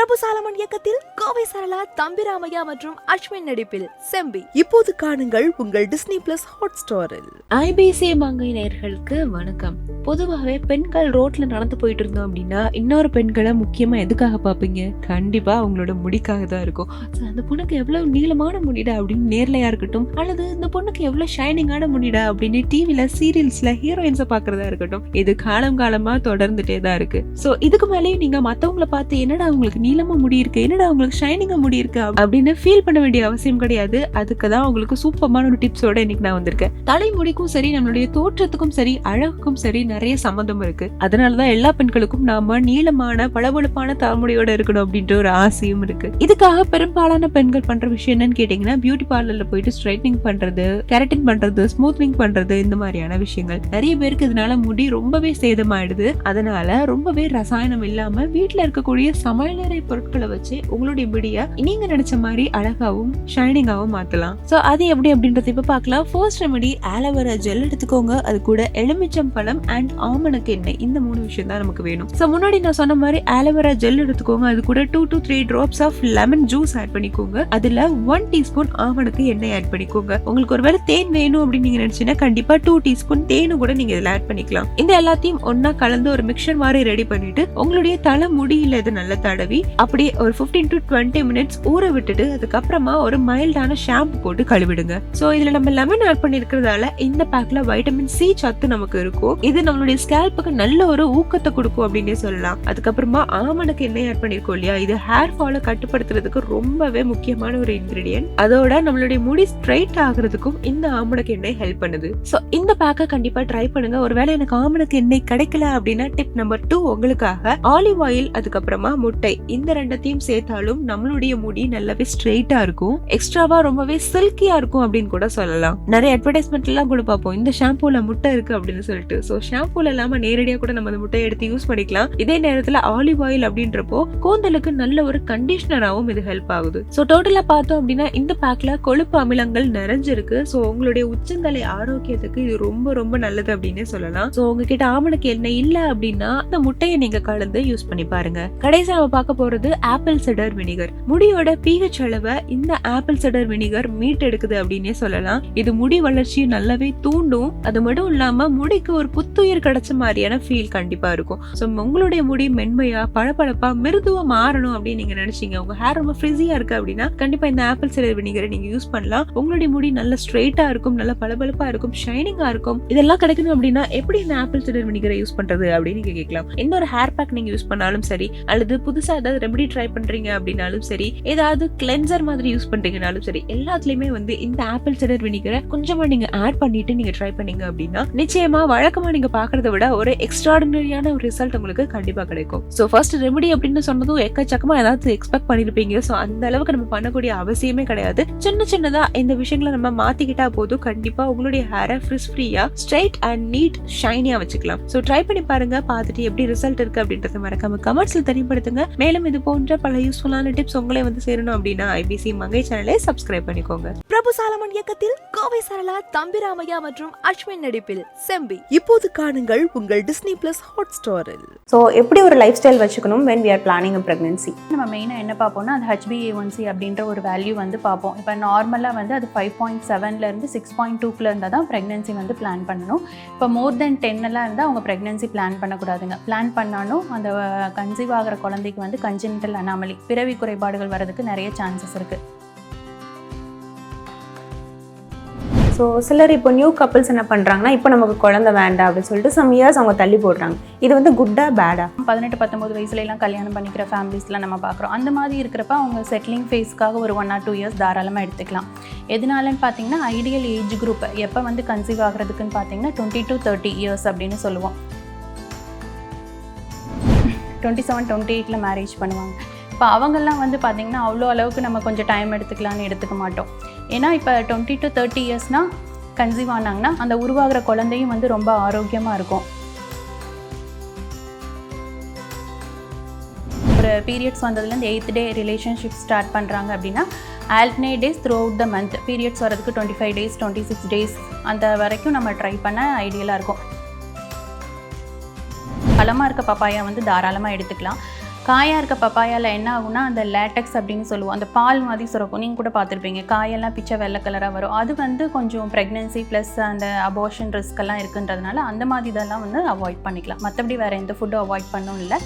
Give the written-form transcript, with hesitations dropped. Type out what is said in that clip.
பிரபு சாலமன் இயக்கத்தில் கோவை சரளா, தம்பிராமையா மற்றும் அஸ்வின் நடிப்பில் செம்பி. இப்போது காணுங்கள் உங்கள் டிஸ்னி பிளஸ் ஹாட்ஸ்டாரில். IBC மங்கை நேயர்களுக்கு வணக்கம். பொதுவாகவே பெண்கள் ரோட்ல நடந்து போயிட்டு இருந்தோம் அப்படின்னா இன்னொரு பெண்களை முக்கியமா எதுக்காக பாப்பீங்க? கண்டிப்பா அவங்களோட முடிக்காக தான் இருக்கும். அந்த பொண்ணுக்கு எவ்வளவு நீளமான முடிடா அப்படின்னு நேர்லையா இருக்கட்டும், அல்லது இந்த பொண்ணுக்கு எவ்வளவு ஷைனிங்கான முடிடா அப்படின்னு டிவில சீரியல்ஸ்ல ஹீரோயின்ஸை பாக்குறதா இருக்கட்டும், இது காலமா தொடர்ந்துட்டே தான் இருக்கு. சோ இதுக்கு மேலேயும் நீங்க மத்தவங்களை பார்த்து என்னடா அவங்களுக்கு நீளமா முடி இருக்கு, என்னடா அவங்களுக்கு ஷைனிங்கா முடி இருக்கு அப்படின்னு ஃபீல் பண்ண வேண்டிய அவசியம் கிடையாது. அதுக்கு தான் உங்களுக்கு சூப்பரான ஒரு டிப்ஸோட இன்னைக்கு நான் வந்திருக்கேன். தலைமுடிக்கும் சரி, நம்மளுடைய தோற்றத்துக்கும் சரி, அழகுக்கும் சரி நிறைய சம்பந்தம் இருக்கு. அதனாலதான் எல்லா பெண்களுக்கும் நாம நீளமான பளபளப்பான தலைமுடியோட இருக்கணும் அப்படின்ற ஒரு ஆசையும் இருக்கு. இதுக்காக பெரும்பாலான பெண்கள் பண்ற விஷயம் என்னன்னு கேட்டீங்கன்னா, பியூட்டி பார்லர்ல போயிட்டு ஸ்ட்ரைட்னிங் பண்றது, கெரட்டின் பண்றது, ஸ்மூத்னிங் பண்றது, இந்த மாதிரியான விஷயங்கள். நிறைய பேருக்கு இதனால முடி ரொம்பவே சேதமாயிடுது. அதனால ரொம்பவே ரசாயனம் இல்லாம வீட்டுல இருக்கக்கூடிய சமையலறை பொருட்களை வச்சு உங்களுடைய முடிய நீங்க நினைச்ச மாதிரி அழகாவும் ஷைனிங்காவும் மாத்தலாம். சோ அது எப்படி அப்படின்றத இப்ப பார்க்கலாம். ஃபர்ஸ்ட் ரெமெடி, ஆலோவேரா ஜெல் எடுத்துக்கோங்க. அது கூட எலுமிச்சம் பழம் அண்ட் ஆமணக்கு எண்ணெய், இந்த 3 விஷயம் தான் நமக்கு வேணும். சோ முன்னாடி நான் சொன்ன மாதிரி ஆலோவேரா ஜெல் எடுத்துக்கோங்க. அது கூட 2 to 3 drops of lemon juice add பண்ணிக்கோங்க. அதுல 1 டீஸ்பூன் ஆமணக்கு எண்ணெய் ஆட் பண்ணிக்கோங்க. உங்களுக்கு ஒருவேளை தேன் வேணும் அப்படின்னு நீங்க நினைச்சீங்கன்னா கண்டிப்பா 2 டீஸ்பூன் தேனும் கூட நீங்க இதுல ஆட் பண்ணிக்கலாம். இந்த எல்லாத்தையும் ஒன்னா கலந்து ஒரு மிக்சர் மாதிரி ரெடி பண்ணிட்டு உங்களுடைய தலை முடியில இது நல்லா தடவி அப்படியே ஒரு 15 to 20 minutes ஊற விட்டுட்டு அதுக்கப்புறமா ஒரு மைல்டான ஷாம்பு போட்டு கழுவிடுங்க. சோ இதுல நம்ம லெமன் ஆட் பண்ணிருக்கிறதால இந்த பேக்ல வைட்டமின் சி சத்து நமக்கு இருக்கும். இது நம்மளுடைய ஸ்கேல்புக்கு நல்ல ஒரு ஊக்கத்தை கொடுக்கும் அப்படின்னே சொல்லலாம். அதுக்கப்புறமா ஆமணக்கு எண்ணெய் ஆட் பண்ணிருக்கோம் இல்லையா, இது ஹேர் ஃபாலை கட்டுப்படுத்துறதுக்கு ரொம்பவே முக்கியமான ஒரு இன்கிரிடியன்ட். அதோட நம்மளுடைய முடி ஸ்ட்ரைட் ஆகுறதுக்கும் இந்த ஆமணக்கு எண்ணெய் ஹெல்ப் பண்ணுது. சோ இந்த பேக்கை கண்டிப்பா ட்ரை பண்ணுங்க. ஒருவேளை எனக்கு ஆமணக்கு எண்ணெய் கிடைக்கல அப்படின்னா டிப் நம்பர் 2 உங்களுக்காக ஆலிவ் ஆயில், அதுக்கப்புறமா முட்டை, இந்த ரெண்டத்தையும் சேர்த்தாலும் நம்மளுடைய முடி நல்லாவே ஸ்ட்ரெயிட்டா இருக்கும். எக்ஸ்ட்ராவா ரொம்பவே சில்கியா இருக்கும் அப்படின்னு கூட சொல்லலாம். நிறைய அட்வர்டைஸ்மெண்ட் எல்லாம் கூட பார்ப்போம், இந்த ஷாம்பூல முட்டை இருக்கு அப்படின்னு சொல்லிட்டு. சோ ஷாம்பூல இல்லாம நேரடியா கூட நம்ம அந்த முட்டையை எடுத்து யூஸ் பண்ணிக்கலாம். இதே நேரத்துல ஆலிவ் ஆயில் அப்படின்றப்போ கூந்தலுக்கு நல்ல ஒரு கண்டிஷனராகவும் இது ஹெல்ப் ஆகுது. சோ டோட்டலா பார்த்தோம் அப்படின்னா இந்த பேக்ல கொழுப்பு அமிலங்கள் நிறைஞ்சிருக்கு. சோ உங்களுடைய உச்சந்தலை ஆரோக்கியத்துக்கு இது ரொம்ப ரொம்ப நல்லது அப்படின்னு சொல்லலாம். சோ உங்ககிட்ட ஆமணக்கு எண்ணெய் இல்ல அப்படின்னா இந்த முட்டையை நீங்க கலந்து யூஸ் பண்ணி பாருங்க. கடைசி நம்ம பார்க்க போறது ஆப்பிள் சிடர் வினிகர். முடியோட pH அளவை இந்த ஆப்பிள் சிடர் வினிகர் மீட் எடுக்குது அப்படின்னே சொல்லலாம். இது முடி வளர்ச்சியை நல்லாவே தூண்டும். அது மட்டும் இல்லாம முடிக்கு ஒரு புத்துயிர் கிடைச்ச மாதிரியான ஃபீல் கண்டிப்பா இருக்கும். சோ உங்களுடைய முடி மென்மையா, பளபளப்பா, மிருதுவா மாறணும் அப்படின்னு நீங்க நினைச்சீங்க, உங்க ஹேர் ரொம்ப ஃப்ரிஸியா இருக்கு அப்படின்னா கண்டிப்பா இந்த ஆப்பிள் சிடர் வினிகரை நீங்க யூஸ் பண்ணலாம். உங்களுடைய முடி நல்ல ஸ்ட்ரெயிட்டா இருக்கும், நல்ல பளபளப்பா இருக்கும், ஷைனிங்கா இருக்கும். இதெல்லாம் கிடைக்கணும் அப்படின்னா எப்படி இந்த ஆப்பிள் சிடர் வினிகரை யூஸ் பண்றது அப்படின்னு நீங்க கேட்கலாம். எந்த ஒரு ஹேர் பேக் நீங்க யூஸ் பண்ணாலும் சரி, அல்லது புதுசா ஏதாவது ரெமெடி ட்ரை பண்றீங்க அப்படின்னாலும் சரி, ஏதாவது கிளென்சர் மாதிரி யூஸ் பண்றீங்கனாலும் சரி, எல்லாத்துலயுமே இந்த ஆப்பிள் சிடர் வினிகரை கொஞ்சமா நீங்க ஆட் பண்ணிட்டு நீங்க ட்ரை பண்ணீங்க அப்படின்னா நிச்சயமா வழக்கமா நீங்க பாக்குறத விட ஒரு எக்ஸ்ட்ராடினரியான ஒரு ரிசல்ட் உங்களுக்கு கண்டிப்பா கிடைக்கும். சோ ஃபர்ஸ்ட் ரெமெடி அப்படின்னு சொன்னதும் எக்கச்சக்கமா ஏதாவது எக்ஸ்பெக்ட் பண்ணிருப்பீங்க. சோ அந்த அளவுக்கு நம்ம பண்ணக்கூடிய அவசியமே கிடையாது. சின்ன சின்னதா இந்த விஷயங்களை நம்ம மாத்திக்கிட்டா போதும், கண்டிப்பா உங்களுடைய ஹேரை ஃப்ரிஸ் ஃப்ரீயா, ஸ்ட்ரைட் அண்ட் நீட், ஷைனியா வச்சுக்கலாம். சோ ட்ரை பண்ணி பாருங்க. பார்த்துட்டு எப்படி ரிசல்ட் இருக்கு அப்படின்றத மறக்காம கமெண்ட்ஸ்ல தெரியப்படுத்துங்க. மேலும் இது போன்ற பல யூஸ்ஃபுல்லான டிப்ஸ் உங்களே சேரணும் அப்படின்னா IBC மங்கை சேனலை சப்ஸ்கிரைப் பண்ணிக்கோங்க. பிரபு சாலமன் இயக்கத்தில் கோவை சரளா, தம்பிராமையா மற்றும் அஸ்வின் நடிப்பில் செம்பி. இப்போது காணுங்கள் உங்கள் டிஸ்னி பிளஸ் ஹாட்ஸ்டாரில். ஸோ எப்படி ஒரு லைஃப் ஸ்டைல் வச்சுக்கணும் when we are planning a pregnancy? நம்ம மெயினாக என்ன பார்ப்போம்னா அது HbA1c அப்படின்ற ஒரு வேல்யூ பார்ப்போம். இப்போ நார்மலாக அது 5.7லேருந்து 6.2 இருந்தால் தான் ப்ரெக்னென்சி பிளான் பண்ணணும். இப்போ மோர் தென் 10 எல்லாம் இருந்தால் அவங்க ப்ரெக்னென்சி பிளான் பண்ணக்கூடாதுங்க. பிளான் பண்ணாலும் அந்த கன்சீவ் ஆகிற குழந்தைக்கு கன்ஜெனிட்டல் அனாமலி, பிறவி குறைபாடுகள் வரதுக்கு நிறைய சான்சஸ் இருக்குது. ஸோ சிலர் இப்போ நியூ கப்பிள்ஸ் என்ன பண்ணுறாங்கன்னா, இப்போ நமக்கு குழந்தை வேண்டாம் அப்படின்னு சொல்லிட்டு சம் இயர்ஸ் அவங்க தள்ளி போடுறாங்க. இது குட்டா பேடா? 18-19 வயசுலலாம் கல்யாணம் பண்ணிக்கிற ஃபேமிலிஸ்லாம் நம்ம பார்க்குறோம். அந்த மாதிரி இருக்கிறப்ப அவங்க செட்டிலிங் ஃபேஸ்க்காக ஒரு 1 or 2 years தாராளமாக எடுத்துக்கலாம். எதனாலன்னு பார்த்தீங்கன்னா, ஐடியல் ஏஜ் குரூப் எப்போ கன்சீவ் ஆகிறதுக்குன்னு பார்த்தீங்கன்னா 20 to 30 years அப்படின்னு சொல்லுவோம். 27-28 மேரேஜ் பண்ணுவாங்க. இப்போ அவங்கெல்லாம் பார்த்தீங்கன்னா அவ்வளோ அளவுக்கு நம்ம கொஞ்சம் டைம் எடுத்துக்கலான்னு எடுத்துக்க மாட்டோம். ஏன்னா இப்போ 20 to 30 இயர்ஸ்னால் கன்சீவ் ஆனாங்கன்னா அந்த உருவாகிற குழந்தையும் ரொம்ப ஆரோக்கியமாக இருக்கும். ஒரு பீரியட்ஸ் வந்ததுலேருந்து 8th day ரிலேஷன்ஷிப் ஸ்டார்ட் பண்ணுறாங்க அப்படின்னா alternate days throughout the month, periods வரதுக்கு 25 days 26 days அந்த வரைக்கும் நம்ம ட்ரை பண்ண ஐடியலாக இருக்கும். பழமாக இருக்க பப்பாயா தாராளமாக எடுத்துக்கலாம். காயாக இருக்க பப்பாயாவில் என்ன ஆகும்னா அந்த லேட்டக்ஸ் அப்படின்னு சொல்லுவோம், அந்த பால் மாதிரி சுரக்கும். நீங்கள் கூட பார்த்துருப்பீங்க, காயெல்லாம் பிச்சை வெள்ளை கலராக வரும். அது வந்து கொஞ்சம் ப்ரெக்னென்சி ப்ளஸ் அந்த அபார்ஷன் ரிஸ்க் எல்லாம் இருக்குன்றதுனால அந்த மாதிரி இதெல்லாம் வந்து அவாய்ட் பண்ணிக்கலாம். மற்றபடி வேறு எந்த ஃபுட்டும் அவாய்ட் பண்ணவும் இல்லை.